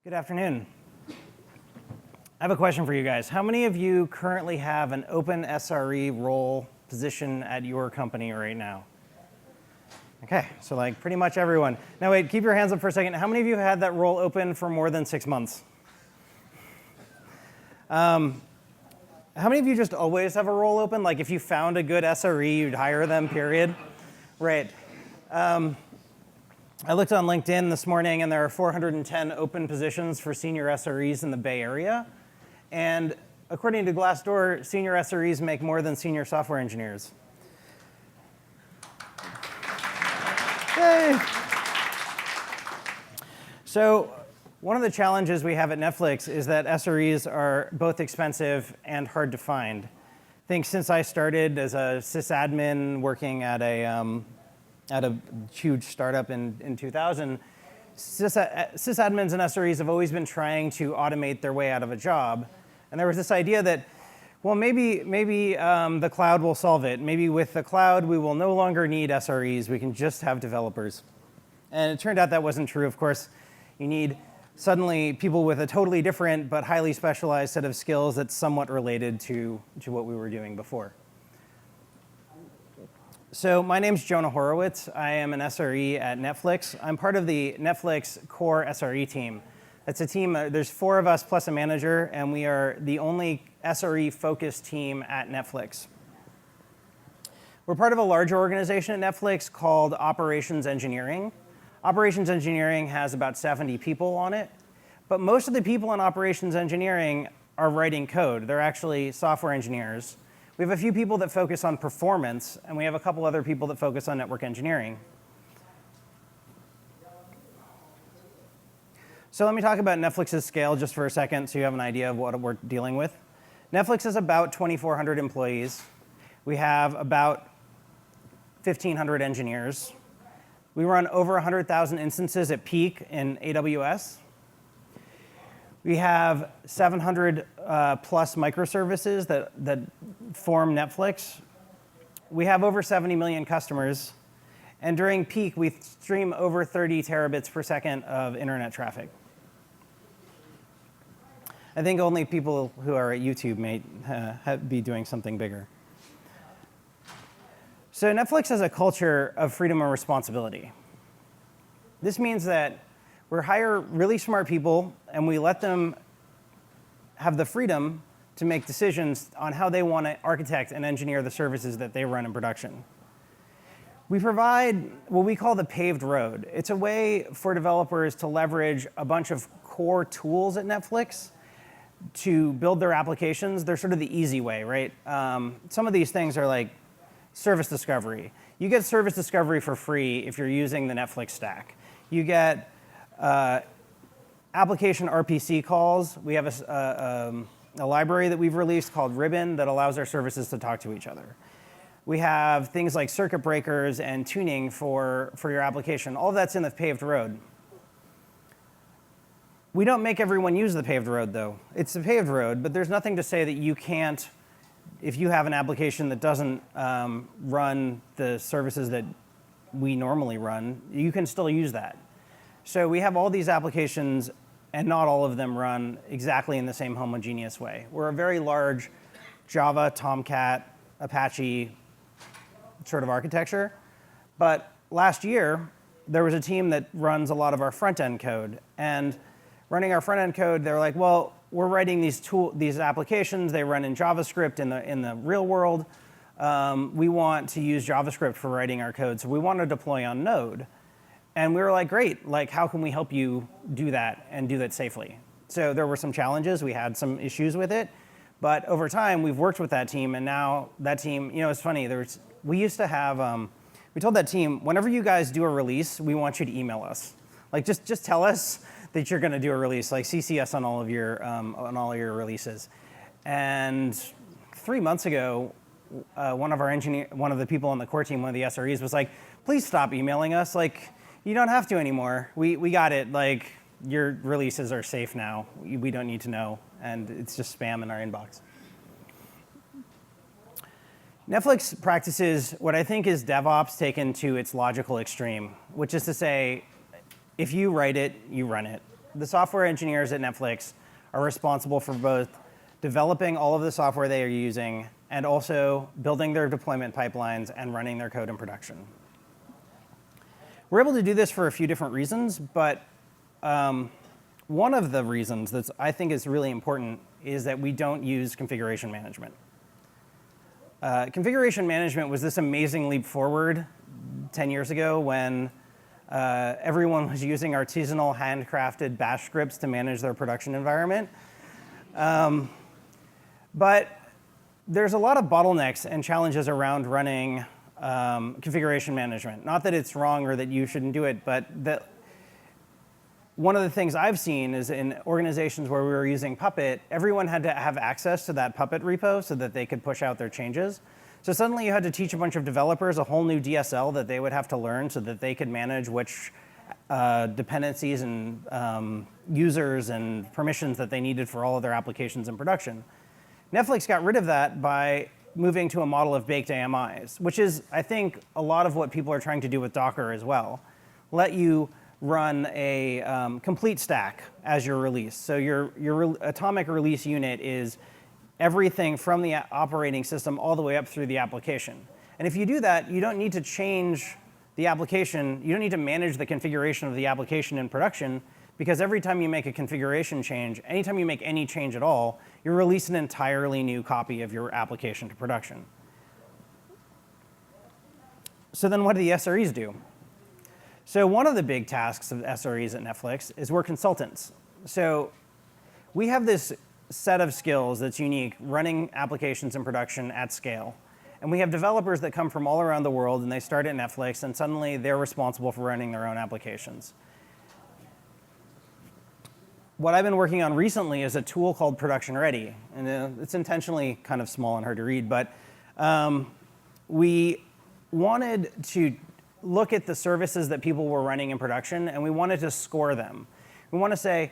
Good afternoon. I have a question for you guys. How many of you currently have an open SRE role position at your company right now? Okay, so like pretty much everyone. Now wait, keep your hands up for a second. How many of you had that role open for more than 6 months? How many of you just always have a role open? Like if you found a good SRE, you'd hire them, period? Right. I looked on LinkedIn this morning, and there are 410 open positions for senior SREs in the Bay Area. And according to Glassdoor, senior SREs make more than senior software engineers. Yay! So one of the challenges we have at Netflix is that SREs are both expensive and hard to find. I think since I started as a sysadmin working at a huge startup in 2000, sysadmins and SREs have always been trying to automate their way out of a job. And there was this idea that, well, maybe the cloud will solve it. Maybe with the cloud, we will no longer need SREs. We can just have developers. And it turned out that wasn't true. Of course, you need suddenly people with a totally different but highly specialized set of skills that's somewhat related to what we were doing before. So my name's Jonah Horowitz. I am an SRE at Netflix. I'm part of the Netflix core SRE team. It's a team, there's 4 of us plus a manager, and we are the only SRE-focused team at Netflix. We're part of a larger organization at Netflix called Operations Engineering. Operations Engineering has about 70 people on it, but most of the people in Operations Engineering are writing code. They're actually software engineers. We have a few people that focus on performance, and we have a couple other people that focus on network engineering. So let me talk about Netflix's scale just for a second so you have an idea of what we're dealing with. Netflix has about 2,400 employees. We have about 1,500 engineers. We run over 100,000 instances at peak in AWS. We have 700 plus microservices that form Netflix. We have over 70 million customers. And during peak, we stream over 30 terabits per second of internet traffic. I think only people who are at YouTube may be doing something bigger. So Netflix has a culture of freedom and responsibility. This means that we hire really smart people, and we let them have the freedom to make decisions on how they want to architect and engineer the services that they run in production. We provide what we call the paved road. It's a way for developers to leverage a bunch of core tools at Netflix to build their applications. They're sort of the easy way, right? Some of these things are like service discovery. You get service discovery for free if you're using the Netflix stack. You get application RPC calls. We have a library that we've released called Ribbon that allows our services to talk to each other. We have things like circuit breakers and tuning for your application. All of that's in the paved road. We don't make everyone use the paved road, though. It's a paved road, but there's nothing to say that you can't, if you have an application that doesn't run the services that we normally run, you can still use that. So we have all these applications, and not all of them run exactly in the same homogeneous way. We're a very large Java, Tomcat, Apache sort of architecture. But last year, there was a team that runs a lot of our front-end code. And running our front-end code, they were like, well, we're writing these applications. They run in JavaScript in the real world. We want to use JavaScript for writing our code. So we want to deploy on Node. And we were like, great, like how can we help you do that and do that safely? So there were some challenges. We had some issues with it. But over time, we've worked with that team. And now that team, it's funny. We used to have, we told that team, whenever you guys do a release, we want you to email us. Like just tell us that you're going to do a release. Like CC us on all of your releases. And 3 months ago, one of the people on the core team, one of the SREs, was like, please stop emailing us. Like, you don't have to anymore. We got it. Like, your releases are safe now. We don't need to know. And it's just spam in our inbox. Netflix practices what I think is DevOps taken to its logical extreme, which is to say, if you write it, you run it. the software engineers at Netflix are responsible for both developing all of the software they are using and also building their deployment pipelines and running their code in production. We're able to do this for a few different reasons, but one of the reasons that I think is really important is that we don't use configuration management. Configuration management was this amazing leap forward 10 years ago when everyone was using artisanal, handcrafted bash scripts to manage their production environment. But there's a lot of bottlenecks and challenges around running configuration management. Not that it's wrong or that you shouldn't do it, but one of the things I've seen is in organizations where we were using Puppet, everyone had to have access to that Puppet repo so that they could push out their changes. So suddenly you had to teach a bunch of developers a whole new DSL that they would have to learn so that they could manage which dependencies and users and permissions that they needed for all of their applications in production. Netflix got rid of that by moving to a model of baked AMIs, which is, I think, a lot of what people are trying to do with Docker as well. Let you run a complete stack as your release. So your atomic release unit is everything from the operating system all the way up through the application. And if you do that, you don't need to change the application. You don't need to manage the configuration of the application in production, because every time you make a configuration change, anytime you make any change at all, you release an entirely new copy of your application to production. So then what do the SREs do? So one of the big tasks of SREs at Netflix is we're consultants. So we have this set of skills that's unique, running applications in production at scale. And we have developers that come from all around the world, and they start at Netflix, and suddenly they're responsible for running their own applications. What I've been working on recently is a tool called Production Ready. And it's intentionally kind of small and hard to read, but we wanted to look at the services that people were running in production, and we wanted to score them. We want to say,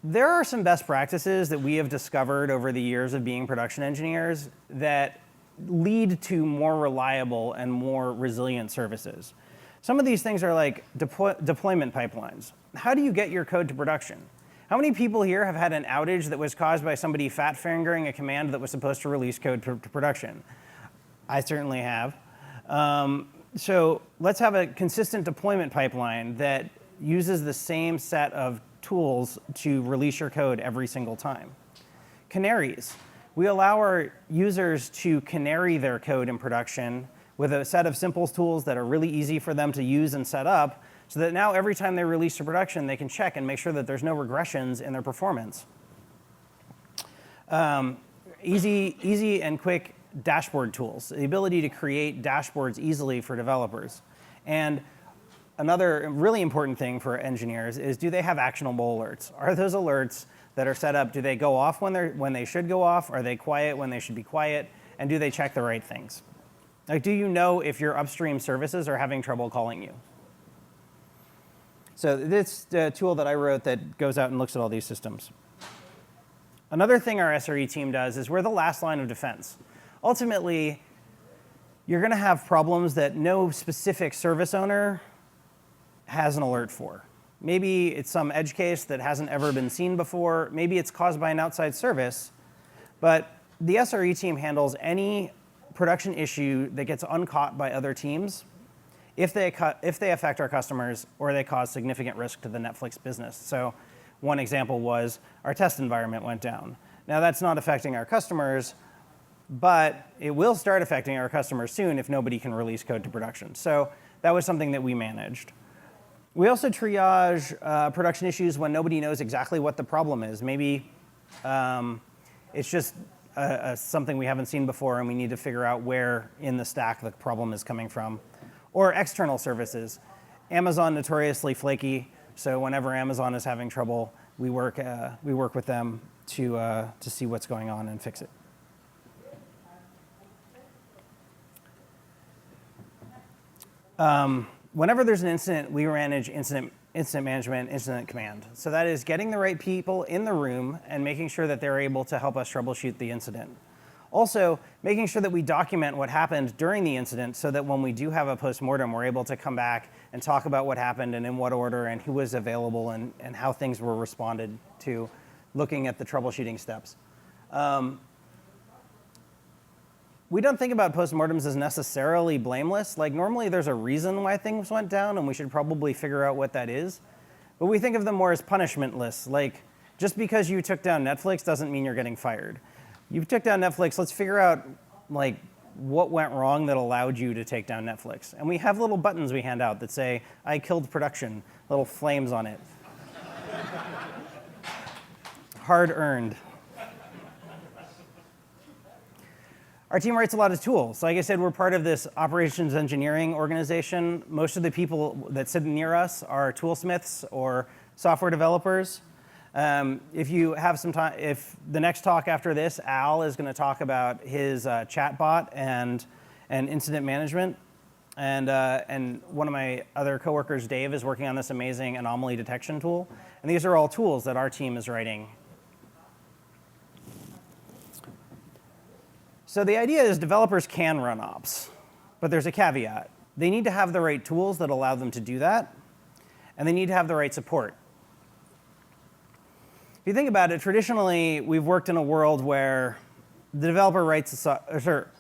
there are some best practices that we have discovered over the years of being production engineers that lead to more reliable and more resilient services. Some of these things are like deployment pipelines. How do you get your code to production? How many people here have had an outage that was caused by somebody fat-fingering a command that was supposed to release code to production? I certainly have. So let's have a consistent deployment pipeline that uses the same set of tools to release your code every single time. Canaries. We allow our users to canary their code in production with a set of simple tools that are really easy for them to use and set up, so that now every time they release to production, they can check and make sure that there's no regressions in their performance. Easy and quick dashboard tools, the ability to create dashboards easily for developers. And another really important thing for engineers is, do they have actionable alerts? Are those alerts that are set up, do they go off when they should go off? Are they quiet when they should be quiet? And do they check the right things? Like, do you know if your upstream services are having trouble calling you? So this tool that I wrote that goes out and looks at all these systems. Another thing our SRE team does is we're the last line of defense. Ultimately, you're going to have problems that no specific service owner has an alert for. Maybe it's some edge case that hasn't ever been seen before. Maybe it's caused by an outside service. But the SRE team handles any production issue that gets uncaught by other teams if they affect our customers or they cause significant risk to the Netflix business. So one example was our test environment went down. Now that's not affecting our customers, but it will start affecting our customers soon if nobody can release code to production. So that was something that we managed. We also triage production issues when nobody knows exactly what the problem is. Maybe it's just something we haven't seen before and we need to figure out where in the stack the problem is coming from. Or external services. Amazon notoriously flaky, so whenever Amazon is having trouble, we work with them to see what's going on and fix it. Whenever there's an incident, we manage incident management, incident command. So that is getting the right people in the room and making sure that they're able to help us troubleshoot the incident. Also, making sure that we document what happened during the incident so that when we do have a postmortem, we're able to come back and talk about what happened and in what order and who was available and how things were responded to, looking at the troubleshooting steps. We don't think about postmortems as necessarily blameless. Like normally there's a reason why things went down and we should probably figure out what that is. But we think of them more as punishmentless. Like just because you took down Netflix doesn't mean you're getting fired. You took down Netflix, let's figure out like what went wrong that allowed you to take down Netflix. And we have little buttons we hand out that say, I killed production, little flames on it. Hard earned. Our team writes a lot of tools. Like I said, we're part of this operations engineering organization. Most of the people that sit near us are toolsmiths or software developers. If you have some time, if the next talk after this, Al is going to talk about his chatbot and incident management. And one of my other coworkers, Dave, is working on this amazing anomaly detection tool. And these are all tools that our team is writing. So the idea is developers can run ops, but there's a caveat. They need to have the right tools that allow them to do that, and they need to have the right support. If you think about it, traditionally, we've worked in a world where the developer writes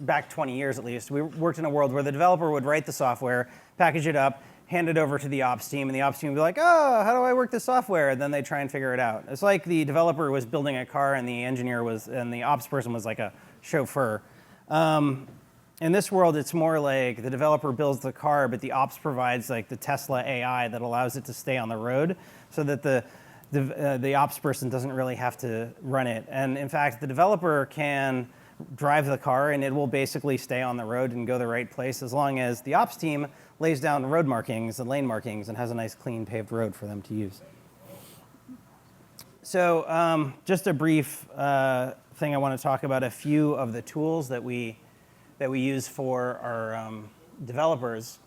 back 20 years at least, we worked in a world where the developer would write the software, package it up, hand it over to the ops team, and the ops team would be like, oh, how do I work this software? And then they try and figure it out. It's like the developer was building a car and the ops person was like a chauffeur. In this world, it's more like the developer builds the car, but the ops provides like the Tesla AI that allows it to stay on the road so that the ops person doesn't really have to run it. And in fact, the developer can drive the car and it will basically stay on the road and go the right place as long as the ops team lays down road markings and lane markings and has a nice clean paved road for them to use. So just a brief thing I want to talk about a few of the tools that we use for our developers.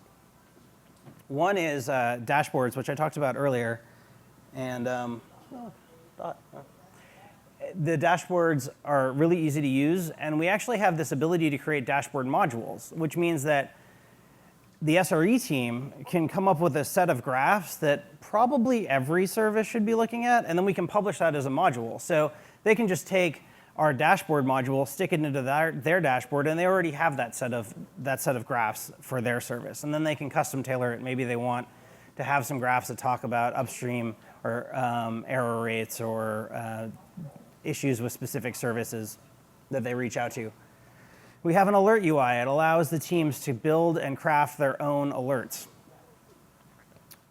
One is dashboards, which I talked about earlier. And the dashboards are really easy to use. And we actually have this ability to create dashboard modules, which means that the SRE team can come up with a set of graphs that probably every service should be looking at, and then we can publish that as a module. So they can just take our dashboard module, stick it into their dashboard, and they already have that set of graphs for their service. And then they can custom tailor it. Maybe they want to have some graphs that talk about upstream or error rates or issues with specific services that they reach out to. We have an alert UI. It allows the teams to build and craft their own alerts.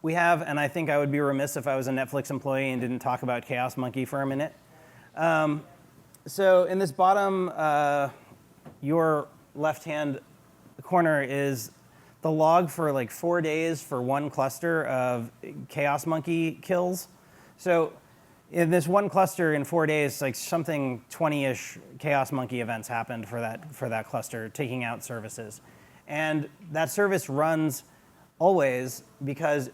We have, and I think I would be remiss if I was a Netflix employee and didn't talk about Chaos Monkey for a minute. So in this bottom, your left-hand corner is the log for like 4 days for one cluster of Chaos Monkey kills. So in this one cluster in 4 days, like something 20-ish Chaos Monkey events happened for that cluster, taking out services. And that service runs always because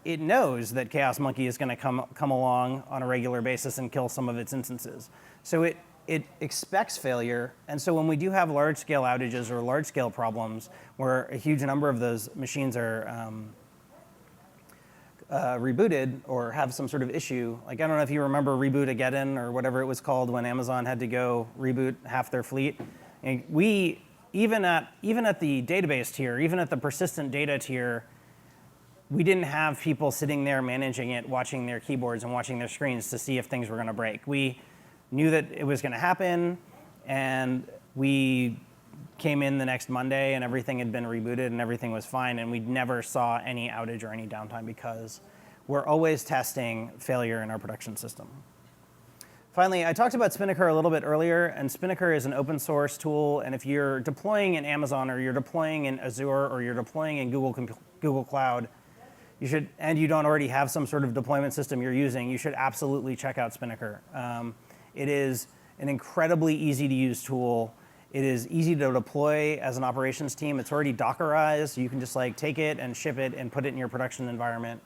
it knows that Chaos Monkey is going to come along on a regular basis and kill some of its instances. So it expects failure, and so when we do have large-scale outages or large-scale problems where a huge number of those machines are rebooted or have some sort of issue, like I don't know if you remember Reboot-ageddon or whatever it was called when Amazon had to go reboot half their fleet. And we, even at the database tier, even at the persistent data tier, we didn't have people sitting there managing it, watching their keyboards and watching their screens to see if things were going to break. We knew that it was going to happen, and we came in the next Monday and everything had been rebooted and everything was fine, and we never saw any outage or any downtime because we're always testing failure in our production system. Finally, I talked about Spinnaker a little bit earlier, and Spinnaker is an open source tool, and if you're deploying in Amazon or you're deploying in Azure or you're deploying in Google Cloud, and you don't already have some sort of deployment system you're using, you should absolutely check out Spinnaker. It is an incredibly easy to use tool. It is easy to deploy as an operations team. It's already Dockerized. You can just like take it and ship it and put it in your production environment,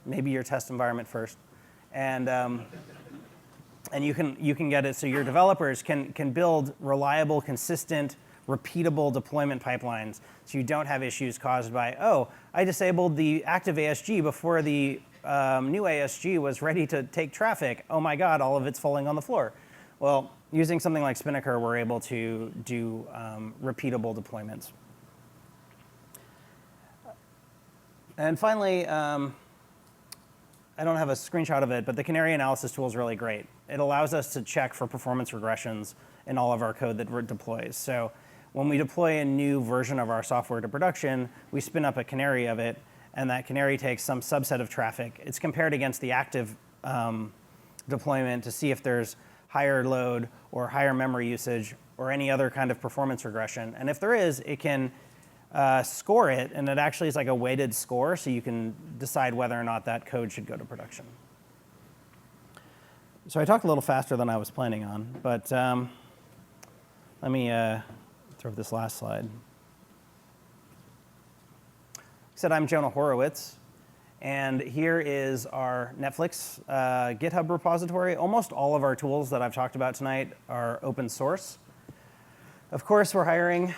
maybe your test environment first. And And you can get it so your developers can build reliable, consistent, repeatable deployment pipelines so you don't have issues caused by, oh, I disabled the active ASG before the new ASG was ready to take traffic. Oh my God, all of it's falling on the floor. Well, using something like Spinnaker, we're able to do repeatable deployments. And finally, I don't have a screenshot of it, but the canary analysis tool is really great. It allows us to check for performance regressions in all of our code that deploys. So when we deploy a new version of our software to production, we spin up a canary of it, and that canary takes some subset of traffic. It's compared against the active deployment to see if there's higher load or higher memory usage or any other kind of performance regression. And if there is, it can score it, and it actually is like a weighted score, so you can decide whether or not that code should go to production. So I talked a little faster than I was planning on, but let me throw up this last slide. I said I'm Jonah Horowitz, and here is our Netflix GitHub repository. Almost all of our tools that I've talked about tonight are open source. Of course, we're hiring.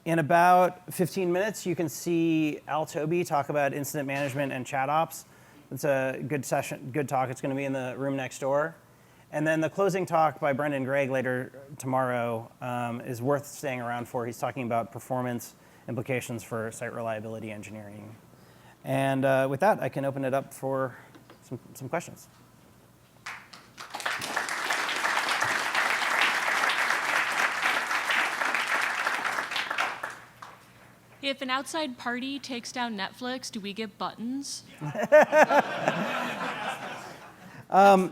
In about 15 minutes, you can see Al Toby talk about incident management and chat ops. It's a good session, good talk. It's going to be in the room next door. And then the closing talk by Brendan Gregg later tomorrow is worth staying around for. He's talking about performance implications for site reliability engineering. And with that, I can open it up for some questions. If an outside party takes down Netflix, do we get buttons?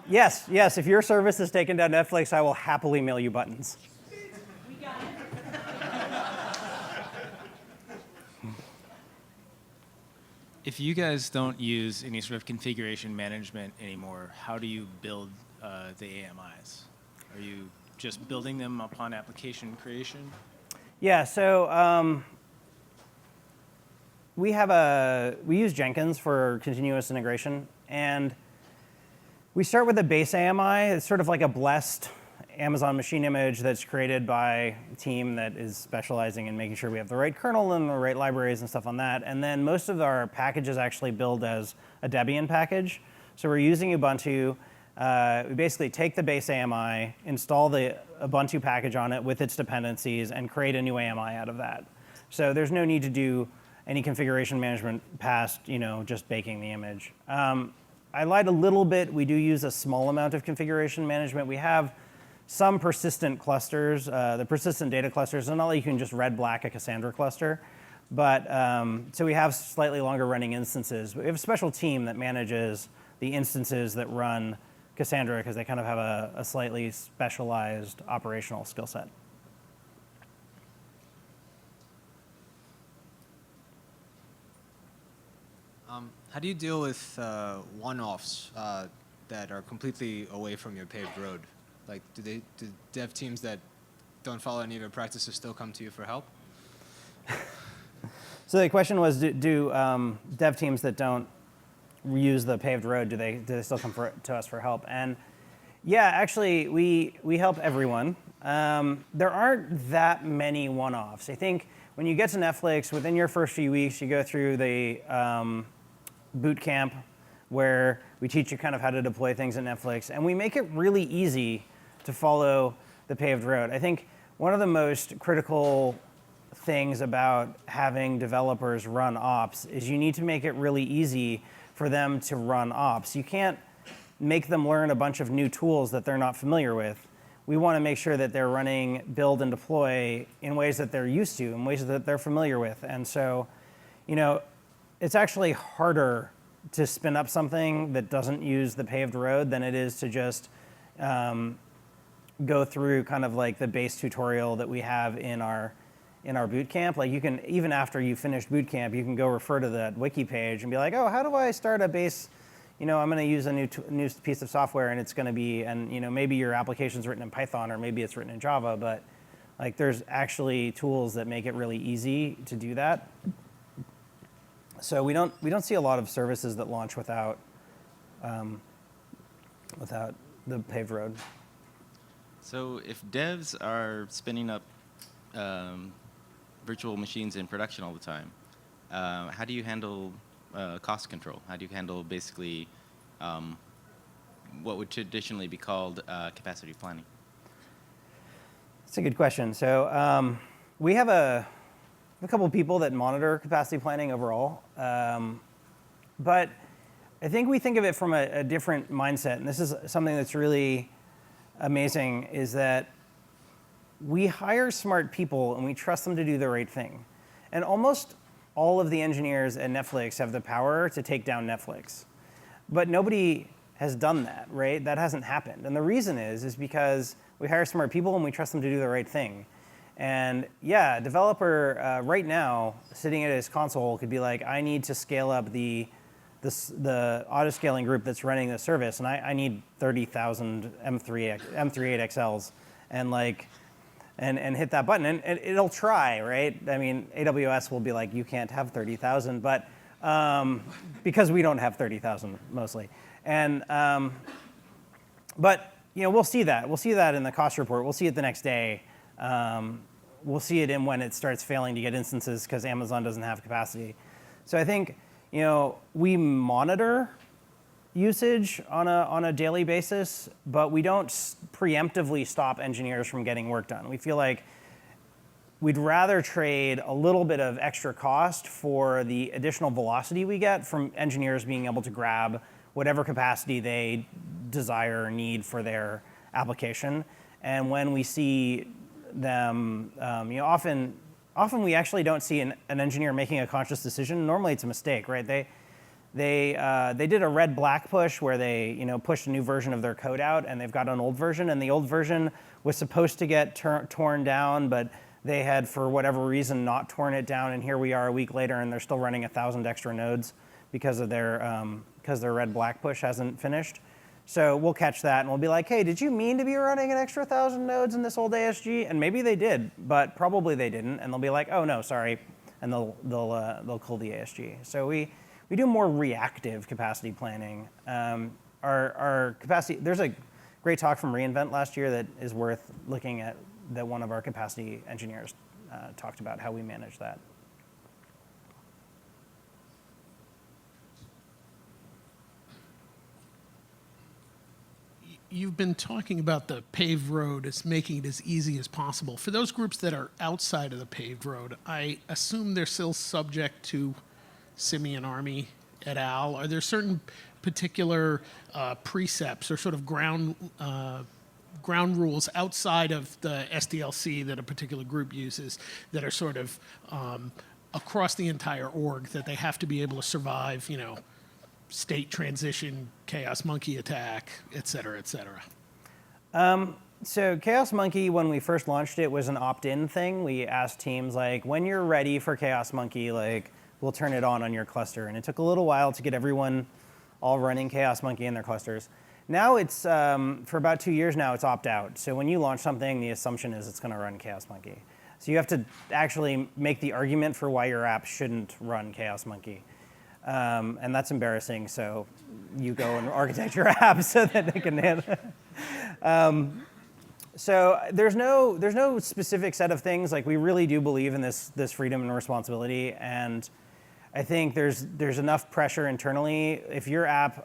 Yes. If your service has taken down Netflix, I will happily mail you buttons. We got it. If you guys don't use any sort of configuration management anymore, how do you build the AMIs? Are you just building them upon application creation? Yeah, so we use Jenkins for continuous integration, and we start with a base AMI. It's sort of like a blessed Amazon machine image that's created by a team that is specializing in making sure we have the right kernel and the right libraries and stuff on that. And then most of our packages actually build as a Debian package. So we're using Ubuntu. We basically take the base AMI, install the Ubuntu package on it with its dependencies, and create a new AMI out of that. So there's no need to do any configuration management past, just baking the image. I lied a little bit. We do use a small amount of configuration management. We have some persistent clusters, the persistent data clusters. It's not like you can just red-black a Cassandra cluster. But so we have slightly longer running instances. We have a special team that manages the instances that run Cassandra because they kind of have a slightly specialized operational skill set. How do you deal with one-offs that are completely away from your paved road? Like, do dev teams that don't follow any of your practices still come to you for help? So the question was, do dev teams that don't use the paved road, do they still come to us for help? And yeah, actually, we help everyone. There aren't that many one-offs. I think when you get to Netflix, within your first few weeks, you go through the boot camp where we teach you kind of how to deploy things in Netflix, and we make it really easy to follow the paved road. I think one of the most critical things about having developers run ops is you need to make it really easy for them to run ops. You can't make them learn a bunch of new tools that they're not familiar with. We want to make sure that they're running build and deploy in ways that they're used to, in ways that they're familiar with. And so, it's actually harder to spin up something that doesn't use the paved road than it is to just go through kind of like the base tutorial that we have in our boot camp. Like you can, even after you finish boot camp, you can go refer to that wiki page and be like, oh, how do I start a base? I'm going to use a new piece of software, and it's going to be, and maybe your application's written in Python or maybe it's written in Java, but like there's actually tools that make it really easy to do that. So we don't see a lot of services that launch without without the paved road. So if devs are spinning up virtual machines in production all the time, how do you handle cost control? How do you handle basically what would traditionally be called capacity planning? That's a good question. So we have a couple of people that monitor capacity planning overall, but I think we think of it from a different mindset, and this is something that's really amazing, is that we hire smart people and we trust them to do the right thing. And almost all of the engineers at Netflix have the power to take down Netflix. But nobody has done that, right? That hasn't happened. And the reason is because we hire smart people and we trust them to do the right thing. And yeah, a developer right now sitting at his console could be like, I need to scale up the auto-scaling group that's running the service, and I need 30,000 M38 XLs, and hit that button, and it'll try, right? I mean, AWS will be like, you can't have 30,000, but because we don't have 30,000 mostly, and but we'll see that. We'll see that in the cost report. We'll see it the next day. We'll see it in when it starts failing to get instances because Amazon doesn't have capacity. So I think we monitor usage on a daily basis, but we don't preemptively stop engineers from getting work done. We feel like we'd rather trade a little bit of extra cost for the additional velocity we get from engineers being able to grab whatever capacity they desire or need for their application. And when we see them, often we actually don't see an engineer making a conscious decision. Normally it's a mistake, right? They did a red-black push where they pushed a new version of their code out, and they've got an old version, and the old version was supposed to get torn down, but they had, for whatever reason, not torn it down, and here we are a week later, and they're still running 1,000 extra nodes because their red-black push hasn't finished. So we'll catch that, and we'll be like, hey, did you mean to be running an extra 1,000 nodes in this old ASG? And maybe they did, but probably they didn't, and they'll be like, oh, no, sorry, and they'll kill the ASG. So we do more reactive capacity planning. Our capacity, there's a great talk from reInvent last year that is worth looking at, that one of our capacity engineers talked about how we manage that. You've been talking about the paved road as making it as easy as possible. For those groups that are outside of the paved road, I assume they're still subject to Simeon Army et al. Are there certain particular precepts or sort of ground rules outside of the SDLC that a particular group uses that are sort of across the entire org that they have to be able to survive, state transition, chaos monkey attack, et cetera, et cetera? So Chaos Monkey, when we first launched it, was an opt-in thing. We asked teams, when you're ready for Chaos Monkey, we'll turn it on your cluster. And it took a little while to get everyone all running Chaos Monkey in their clusters. Now it's, for about 2 years now, it's opt-out. So when you launch something, the assumption is it's going to run Chaos Monkey. So you have to actually make the argument for why your app shouldn't run Chaos Monkey. And that's embarrassing, so you go and architect your app so that they can handle it. So there's no specific set of things. We really do believe in this freedom and responsibility, and I think there's enough pressure internally. If your app,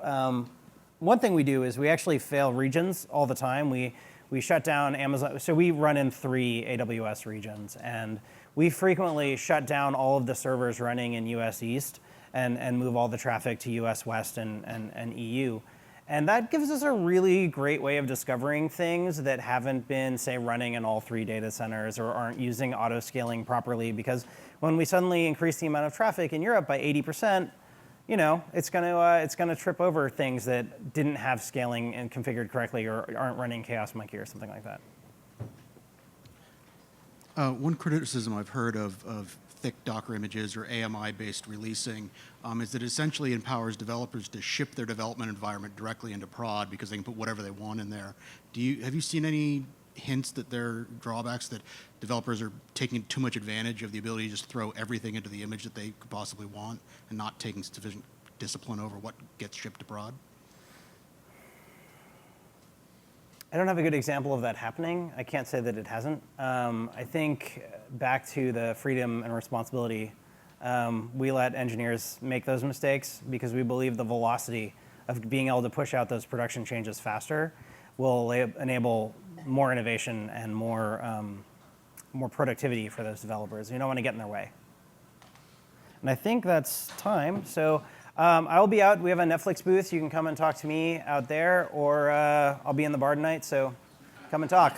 one thing we do is we actually fail regions all the time. We shut down Amazon, so we run in 3 AWS regions, and we frequently shut down all of the servers running in US East and move all the traffic to US West and EU. And that gives us a really great way of discovering things that haven't been, say, running in all 3 data centers or aren't using auto-scaling properly, because when we suddenly increase the amount of traffic in Europe by 80%, it's gonna trip over things that didn't have scaling and configured correctly or aren't running Chaos Monkey or something like that. One criticism I've heard of thick Docker images or AMI-based releasing is that it essentially empowers developers to ship their development environment directly into prod because they can put whatever they want in there. Have you seen any hints that there are drawbacks, that developers are taking too much advantage of the ability to just throw everything into the image that they could possibly want and not taking sufficient discipline over what gets shipped to prod? I don't have a good example of that happening. I can't say that it hasn't. I think back to the freedom and responsibility, we let engineers make those mistakes because we believe the velocity of being able to push out those production changes faster will enable more innovation and more productivity for those developers. You don't want to get in their way. And I think that's time. So I will be out. We have a Netflix booth. You can come and talk to me out there, or I'll be in the bar tonight. So come and talk.